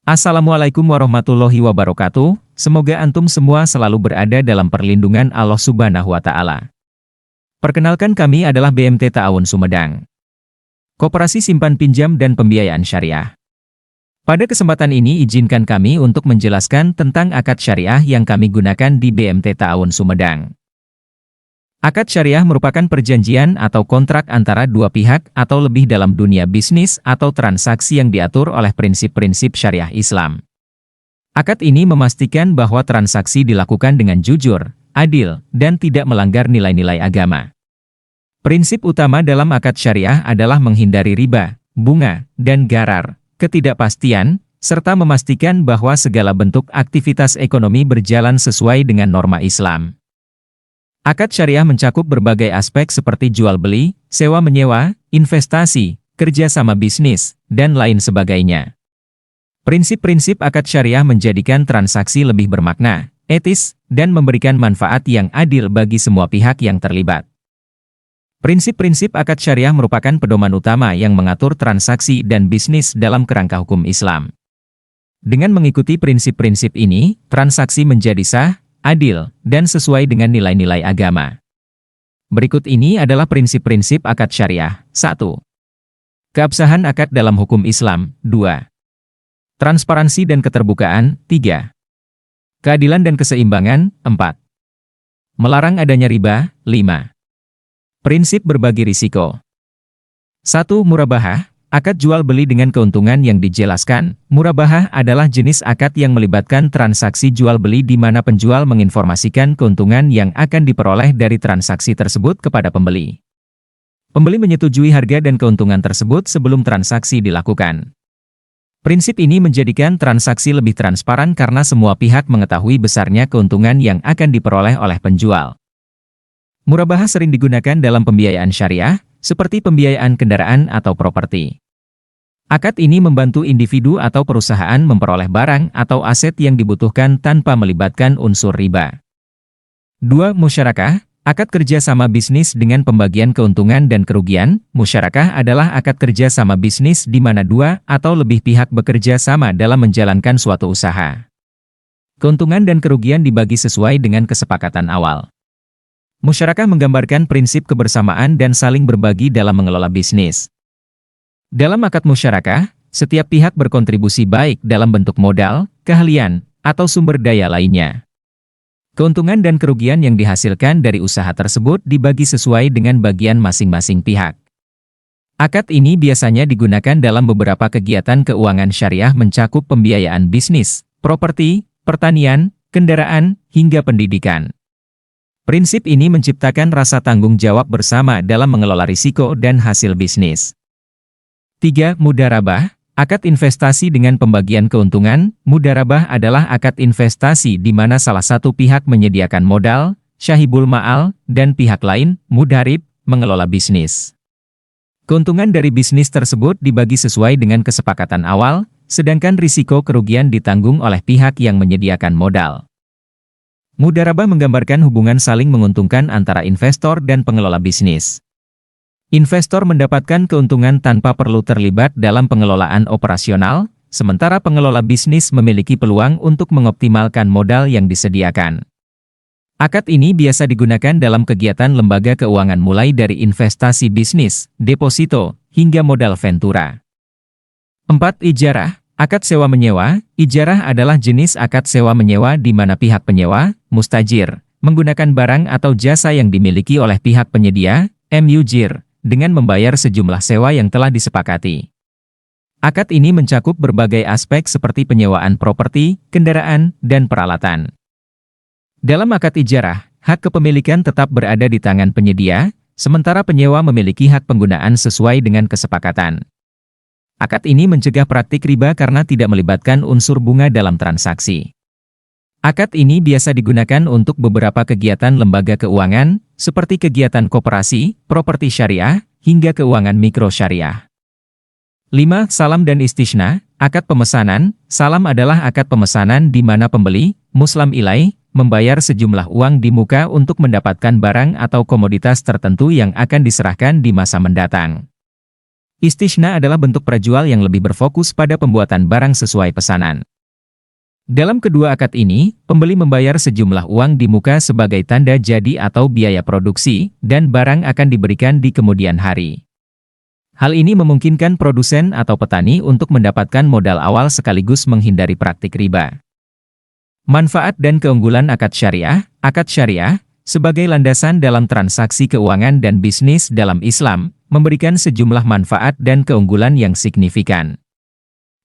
Assalamualaikum warahmatullahi wabarakatuh. Semoga antum semua selalu berada dalam perlindungan Allah Subhanahu wa Ta'ala. Perkenalkan, kami adalah BMT Ta'awun Sumedang, Koperasi Simpan Pinjam dan Pembiayaan Syariah. Pada kesempatan ini izinkan kami untuk menjelaskan tentang akad syariah yang kami gunakan di BMT Ta'awun Sumedang. Akad syariah merupakan perjanjian atau kontrak antara dua pihak atau lebih dalam dunia bisnis atau transaksi yang diatur oleh prinsip-prinsip syariah Islam. Akad ini memastikan bahwa transaksi dilakukan dengan jujur, adil, dan tidak melanggar nilai-nilai agama. Prinsip utama dalam akad syariah adalah menghindari riba, bunga, dan gharar, ketidakpastian, serta memastikan bahwa segala bentuk aktivitas ekonomi berjalan sesuai dengan norma Islam. Akad syariah mencakup berbagai aspek seperti jual-beli, sewa-menyewa, investasi, kerjasama bisnis, dan lain sebagainya. Prinsip-prinsip akad syariah menjadikan transaksi lebih bermakna, etis, dan memberikan manfaat yang adil bagi semua pihak yang terlibat. Prinsip-prinsip akad syariah merupakan pedoman utama yang mengatur transaksi dan bisnis dalam kerangka hukum Islam. Dengan mengikuti prinsip-prinsip ini, transaksi menjadi sah, adil, dan sesuai dengan nilai-nilai agama. Berikut ini adalah prinsip-prinsip akad syariah. 1. Keabsahan akad dalam hukum Islam. 2. Transparansi dan keterbukaan. 3. Keadilan dan keseimbangan. 4. Melarang adanya riba. 5. Prinsip berbagi risiko. 1. Murabahah. Akad jual beli dengan keuntungan yang dijelaskan. Murabahah adalah jenis akad yang melibatkan transaksi jual beli di mana penjual menginformasikan keuntungan yang akan diperoleh dari transaksi tersebut kepada pembeli. Pembeli menyetujui harga dan keuntungan tersebut sebelum transaksi dilakukan. Prinsip ini menjadikan transaksi lebih transparan karena semua pihak mengetahui besarnya keuntungan yang akan diperoleh oleh penjual. Murabahah sering digunakan dalam pembiayaan syariah, seperti pembiayaan kendaraan atau properti. Akad ini membantu individu atau perusahaan memperoleh barang atau aset yang dibutuhkan tanpa melibatkan unsur riba. 2. Musyarakah. Akad kerjasama bisnis dengan pembagian keuntungan dan kerugian. Musyarakah adalah akad kerjasama bisnis di mana dua atau lebih pihak bekerja sama dalam menjalankan suatu usaha. Keuntungan dan kerugian dibagi sesuai dengan kesepakatan awal. Musyarakah menggambarkan prinsip kebersamaan dan saling berbagi dalam mengelola bisnis. Dalam akad musyarakah, setiap pihak berkontribusi baik dalam bentuk modal, keahlian, atau sumber daya lainnya. Keuntungan dan kerugian yang dihasilkan dari usaha tersebut dibagi sesuai dengan bagian masing-masing pihak. Akad ini biasanya digunakan dalam beberapa kegiatan keuangan syariah mencakup pembiayaan bisnis, properti, pertanian, kendaraan, hingga pendidikan. Prinsip ini menciptakan rasa tanggung jawab bersama dalam mengelola risiko dan hasil bisnis. 3. Mudharabah. Akad investasi dengan pembagian keuntungan. Mudharabah adalah akad investasi di mana salah satu pihak menyediakan modal, syahibul ma'al, dan pihak lain, mudharib, mengelola bisnis. Keuntungan dari bisnis tersebut dibagi sesuai dengan kesepakatan awal, sedangkan risiko kerugian ditanggung oleh pihak yang menyediakan modal. Mudharabah menggambarkan hubungan saling menguntungkan antara investor dan pengelola bisnis. Investor mendapatkan keuntungan tanpa perlu terlibat dalam pengelolaan operasional, sementara pengelola bisnis memiliki peluang untuk mengoptimalkan modal yang disediakan. Akad ini biasa digunakan dalam kegiatan lembaga keuangan mulai dari investasi bisnis, deposito, hingga modal ventura. 4. Ijarah. Akad sewa-menyewa. Ijarah adalah jenis akad sewa-menyewa di mana pihak penyewa, mustajir, menggunakan barang atau jasa yang dimiliki oleh pihak penyedia, mujir, dengan membayar sejumlah sewa yang telah disepakati. Akad ini mencakup berbagai aspek seperti penyewaan properti, kendaraan, dan peralatan. Dalam akad ijarah, hak kepemilikan tetap berada di tangan penyedia, sementara penyewa memiliki hak penggunaan sesuai dengan kesepakatan. Akad ini mencegah praktik riba karena tidak melibatkan unsur bunga dalam transaksi. Akad ini biasa digunakan untuk beberapa kegiatan lembaga keuangan, seperti kegiatan koperasi, properti syariah, hingga keuangan mikro syariah. 5. Salam dan istisna. Akad pemesanan. Salam adalah akad pemesanan di mana pembeli, muslam ilaih, membayar sejumlah uang di muka untuk mendapatkan barang atau komoditas tertentu yang akan diserahkan di masa mendatang. Istishna adalah bentuk prajual yang lebih berfokus pada pembuatan barang sesuai pesanan. Dalam kedua akad ini, pembeli membayar sejumlah uang di muka sebagai tanda jadi atau biaya produksi, dan barang akan diberikan di kemudian hari. Hal ini memungkinkan produsen atau petani untuk mendapatkan modal awal sekaligus menghindari praktik riba. Manfaat dan keunggulan akad syariah, sebagai landasan dalam transaksi keuangan dan bisnis dalam Islam, memberikan sejumlah manfaat dan keunggulan yang signifikan.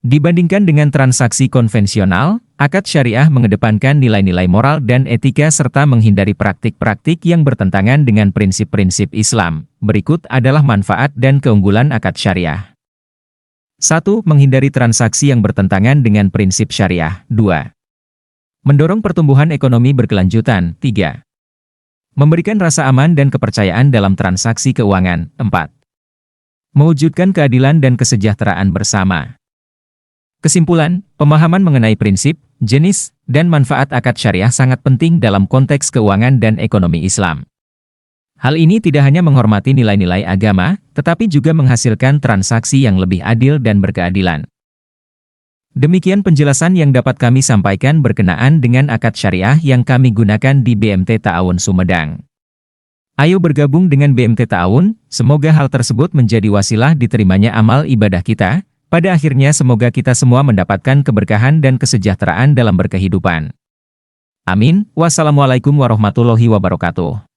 Dibandingkan dengan transaksi konvensional, akad syariah mengedepankan nilai-nilai moral dan etika serta menghindari praktik-praktik yang bertentangan dengan prinsip-prinsip Islam. Berikut adalah manfaat dan keunggulan akad syariah. 1. Menghindari transaksi yang bertentangan dengan prinsip syariah. 2. Mendorong pertumbuhan ekonomi berkelanjutan. 3. Memberikan rasa aman dan kepercayaan dalam transaksi keuangan. 4. Mewujudkan keadilan dan kesejahteraan bersama. Kesimpulan, pemahaman mengenai prinsip, jenis, dan manfaat akad syariah sangat penting dalam konteks keuangan dan ekonomi Islam. Hal ini tidak hanya menghormati nilai-nilai agama, tetapi juga menghasilkan transaksi yang lebih adil dan berkeadilan. Demikian penjelasan yang dapat kami sampaikan berkenaan dengan akad syariah yang kami gunakan di BMT Ta'awun Sumedang. Ayo bergabung dengan BMT Ta'awun, semoga hal tersebut menjadi wasilah diterimanya amal ibadah kita. Pada akhirnya semoga kita semua mendapatkan keberkahan dan kesejahteraan dalam berkehidupan. Amin. Wassalamualaikum warahmatullahi wabarakatuh.